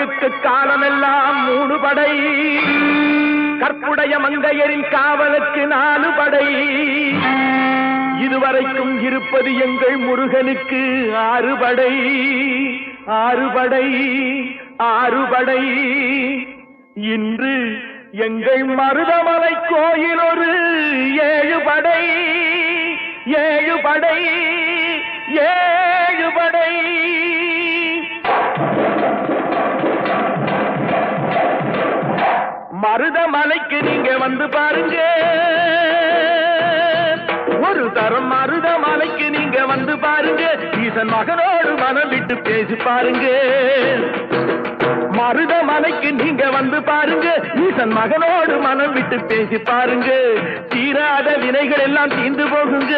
தமிழுக்கு காலமெல்லாம் 3 படை, கற்புடைய மங்கையரின் காவலுக்கு 4 படை, இதுவரைக்கும் இருப்பது எங்கள் முருகனுக்கு 6 படை, 6 படை, 6 படை. இன்று எங்கள் மருதமலை கோயில் ஒரு 7 படை, 7 படை, 7 படை. மருதமலைக்கு நீங்க வந்து பாருங்க, ஒரு தரம் மருதமலைக்கு நீங்க வந்து பாருங்க, ஈசன் மகனோடு மனம் விட்டு பேசி பாருங்க. மருதமலைக்கு நீங்க வந்து பாருங்க, ஈசன் மகனோடு மனம் விட்டு பேசி பாருங்க, தீராத வினைகள் எல்லாம் தீர்ந்து போகுங்க.